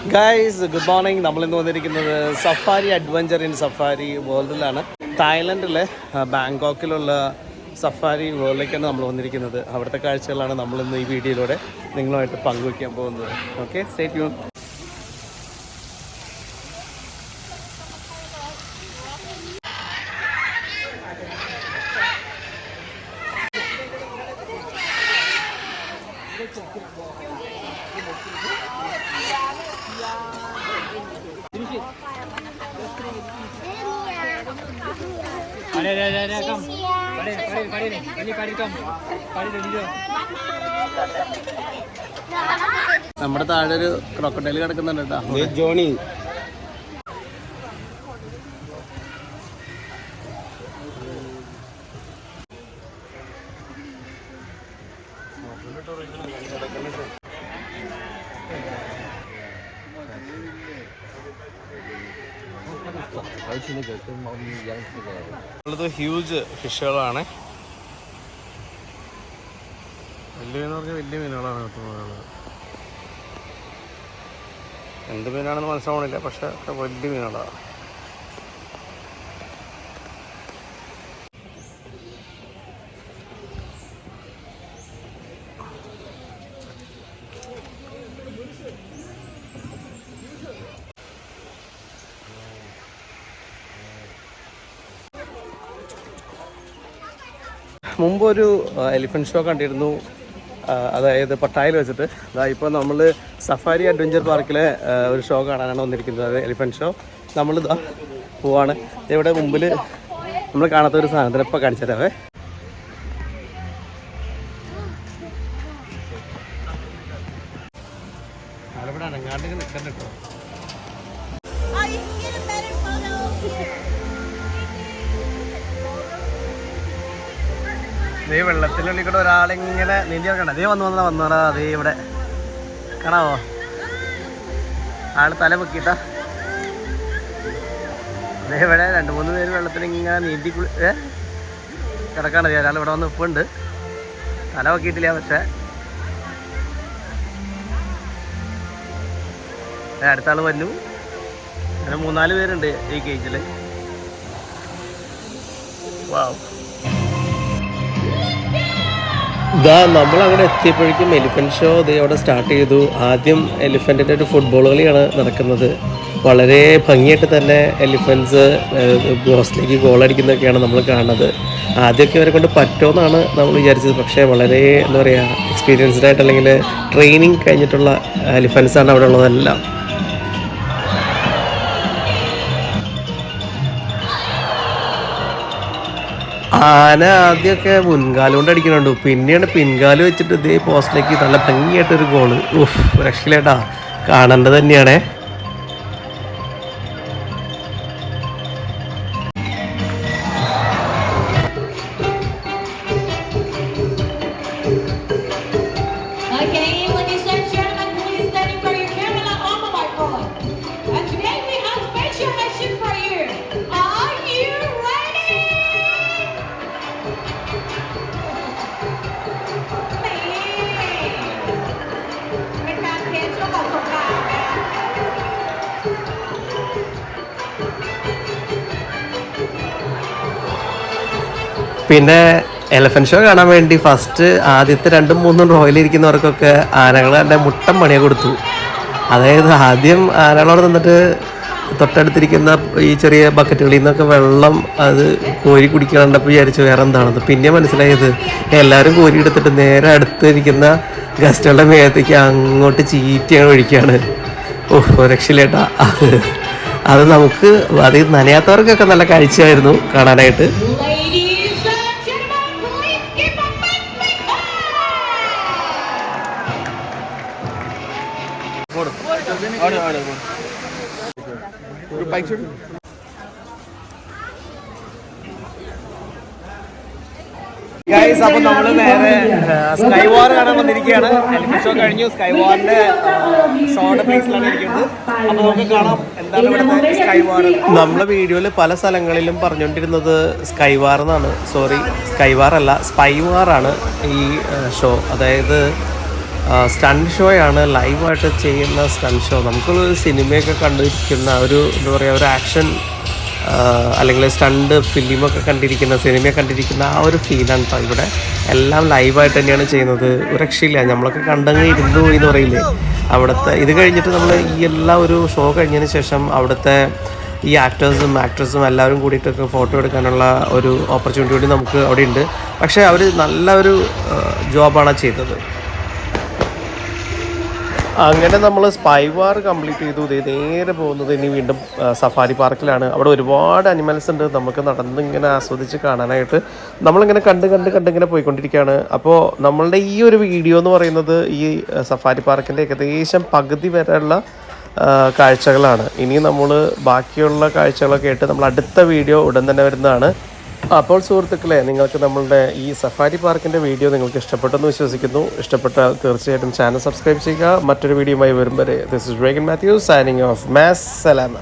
Guys good morning. നമ്മളിന്ന് വന്നിരിക്കുന്നത് safari adventure in safari വേൾഡിലാണ്. തായ്ലൻഡിലെ ബാങ്കോക്കിലുള്ള സഫാരി വേൾഡിലേക്കാണ് നമ്മൾ വന്നിരിക്കുന്നത്. അവിടുത്തെ കാഴ്ചകളാണ് നമ്മളിന്ന് ഈ വീഡിയോയിലൂടെ നിങ്ങളുമായിട്ട് പങ്കുവയ്ക്കാൻ പോകുന്നത്. Okay, stay tune. നമ്മുടെ താഴെ ഒരു ക്രോക്കഡൈൽ കിടക്കുന്നുണ്ട് കേട്ടോ, ജോണി. ഹ്യൂജ് ഫിഷുകളാണ്. വലിയ മീനെന്ന് പറഞ്ഞാൽ വലിയ മീനുകളാണ് കിട്ടുന്നത്. എന്ത് മീനാണെന്ന് മനസ്സിലാവണില്ല, പക്ഷെ വലിയ മീനുകളാണ്. മുമ്പ് ഒരു എലിഫൻറ്റ് ഷോ കണ്ടിരുന്നു, അതായത് പട്ടായയിൽ വെച്ചിട്ട്. ഇപ്പോൾ നമ്മൾ സഫാരി അഡ്വഞ്ചർ പാർക്കിലെ ഒരു ഷോ കാണാനാണ് വന്നിരിക്കുന്നത്. അത് എലിഫൻറ്റ് ഷോ. നമ്മളിതാ പോവാണ്. ഇവിടെ മുമ്പിൽ നമ്മൾ കാണാത്ത ഒരു സാധനത്തിന് ഇപ്പോൾ കാണിച്ചു തരാവേ. അവിടെ അനങ്ങാണ്ട് നിൽക്കണ്ട കേട്ടോ. ദേ വെള്ളത്തിനുള്ളിൽ കൂടെ ഒരാളിങ്ങനെ നീന്തി നോക്കണ്ട. ദേ വന്നതാ അതേ ഇവിടെ കാണാവോ? ആള് തല പൊക്കിട്ടാ. ദേ ഇവിടെ 2-3 പേര് വെള്ളത്തിൽ ഇങ്ങനെ നീന്തി കിടക്കാണ്. ഒരാൾ ഇവിടെ വന്ന് ഉപ്പുണ്ട്, തല പൊക്കിയിട്ടില്ല. പക്ഷെ അടുത്ത ആള് വന്നു. അങ്ങനെ 3-4 പേരുണ്ട് ഈ കേജില്. വാവ്. ഇതാ നമ്മളവിടെ എത്തിയപ്പോഴേക്കും എലിഫൻറ്റ് ഷോ അവിടെ സ്റ്റാർട്ട് ചെയ്തു. ആദ്യം എലിഫൻറ്റിൻ്റെ ഒരു ഫുട്ബോൾ കളിയാണ് നടക്കുന്നത്. വളരെ ഭംഗിയായിട്ട് തന്നെ എലിഫൻസ് പോസ്റ്റിലേക്ക് ഗോളടിക്കുന്നതൊക്കെയാണ് നമ്മൾ കാണുന്നത്. ആദ്യമൊക്കെ ഇവരെ കൊണ്ട് പറ്റുമെന്നാണ് നമ്മൾ വിചാരിച്ചത്. പക്ഷേ വളരെ എന്താ പറയുക, എക്സ്പീരിയൻസ്ഡ് ആയിട്ട് അല്ലെങ്കിൽ ട്രെയിനിങ് കഴിഞ്ഞിട്ടുള്ള എലിഫൻസാണ് അവിടെ ഉള്ളതെല്ലാം. ആന ആദ്യമൊക്കെ മുൻകാലം കൊണ്ട് അടിക്കുന്നുണ്ട്, പിന്നെയാണ് പിൻകാല് വെച്ചിട്ട് ഇതേ പോസ്റ്റിലേക്ക് നല്ല ഭംഗിയായിട്ടൊരു ഗോള്. രക്ഷയിലേട്ടാ, കാണേണ്ടത് തന്നെയാണേ. പിന്നെ എലഫൻറ്റ് ഷോ കാണാൻ വേണ്ടി ഫസ്റ്റ് ആദ്യത്തെ 2-3 റോയിലിരിക്കുന്നവർക്കൊക്കെ ആനകളുടെ മുട്ടൻ പണിയെ കൊടുത്തു. അതായത് ആദ്യം ആനകളോട് നിന്നിട്ട് തൊട്ടടുത്തിരിക്കുന്ന ഈ ചെറിയ ബക്കറ്റുകളിൽ നിന്നൊക്കെ വെള്ളം അത് കോരി കുടിക്കണ്ടപ്പോൾ വിചാരിച്ചു വേറെ എന്താണെന്ന്. പിന്നെ മനസ്സിലായത് എല്ലാവരും കോരി എടുത്തിട്ട് നേരെ അടുത്തിരിക്കുന്ന ഗസ്റ്റുകളുടെ മേത്തേക്ക് അങ്ങോട്ട് ചീറ്റിയാണ് ഒഴിക്കുകയാണ്. രക്ഷയിലേട്ടാ. അത് നമുക്ക് അത് നനയാത്തവർക്കൊക്കെ നല്ല കാഴ്ചയായിരുന്നു കാണാനായിട്ട്. ഗൈസ്, അപ്പോൾ നമ്മൾ നേരെ സ്കൈ വാർ കാണാൻ വന്നിരിക്കുകയാണ്. എലിഫൻറ്റ് ഷോ കഴിഞ്ഞു, സ്കൈ വാറിന്റെ ഷോയുടെ പ്ലേസിലാണ് ഇരിക്കുന്നത്. അപ്പോൾ നമുക്ക് കാണാം എന്താണ് ഇവിടുത്തെ സ്കൈ വാർ. നമ്മളെ വീഡിയോയിൽ പല സ്ഥലങ്ങളിലും പറഞ്ഞുകൊണ്ടിരുന്നത് സ്കൈ വാർ എന്നാണ്. സോറി, സ്കൈ വാർ അല്ല, സ്പൈ വാർ ആണ് ഈ ഷോ. അതായത് സ്റ്റണ്ട് ഷോയാണ്, ലൈവായിട്ട് ചെയ്യുന്ന സ്റ്റണ്ട് ഷോ. നമുക്കൊരു സിനിമയൊക്കെ കണ്ടിരിക്കുന്ന ഒരു എന്താ പറയുക, ഒരു ആക്ഷൻ അല്ലെങ്കിൽ സ്റ്റണ്ട് ഫിലിമൊക്കെ കണ്ടിരിക്കുന്ന, സിനിമ കണ്ടിരിക്കുന്ന ആ ഒരു ഫീലാണ് കേട്ടോ ഇവിടെ. എല്ലാം ലൈവായിട്ട് തന്നെയാണ് ചെയ്യുന്നത്. ഒരു രക്ഷയില്ല, നമ്മളൊക്കെ കണ്ടങ്ങ് ഇരുന്നു പോയി എന്ന് പറയില്ലേ. അവിടുത്തെ ഇത് കഴിഞ്ഞിട്ട് നമ്മൾ ഈ എല്ലാ ഒരു ഷോ കഴിഞ്ഞതിന് ശേഷം അവിടുത്തെ ഈ ആക്ട്രസും എല്ലാവരും കൂടിയിട്ടൊക്കെ ഫോട്ടോ എടുക്കാനുള്ള ഒരു ഓപ്പർച്യൂണിറ്റി കൂടി നമുക്ക് അവിടെ ഉണ്ട്. പക്ഷേ അവർ നല്ലൊരു ജോബാണ് ചെയ്തത്. അങ്ങനെ നമ്മൾ സ്പൈ വാർ കംപ്ലീറ്റ് ചെയ്തു. നേരെ പോകുന്നത് ഇനി വീണ്ടും സഫാരി പാർക്കിലാണ്. അവിടെ ഒരുപാട് അനിമൽസ് ഉണ്ട്, നമുക്ക് നടന്ന് ഇങ്ങനെ ആസ്വദിച്ച് കാണാനായിട്ട്. നമ്മളിങ്ങനെ കണ്ടിങ്ങനെ പോയിക്കൊണ്ടിരിക്കുകയാണ്. അപ്പോൾ നമ്മളുടെ ഈ ഒരു വീഡിയോ എന്ന് പറയുന്നത് ഈ സഫാരി പാർക്കിൻ്റെ ഏകദേശം പകുതി വരെയുള്ള കാഴ്ചകളാണ്. ഇനി നമ്മൾ ബാക്കിയുള്ള കാഴ്ചകളൊക്കെ ആയിട്ട് നമ്മൾ അടുത്ത വീഡിയോ ഉടൻ തന്നെ വരുന്നതാണ്. അപ്പോൾ സുഹൃത്തുക്കളെ, നിങ്ങൾക്ക് നമ്മളുടെ ഈ സഫാരി പാർക്കിൻ്റെ വീഡിയോ നിങ്ങൾക്ക് ഇഷ്ടപ്പെട്ടെന്ന് വിശ്വസിക്കുന്നു. ഇഷ്ടപ്പെട്ടാൽ തീർച്ചയായിട്ടും ചാനൽ സബ്സ്ക്രൈബ് ചെയ്യുക. മറ്റൊരു വീഡിയോയുമായി വരും വരെ this is Regan Mathew signing off. മാസ് സലാമ.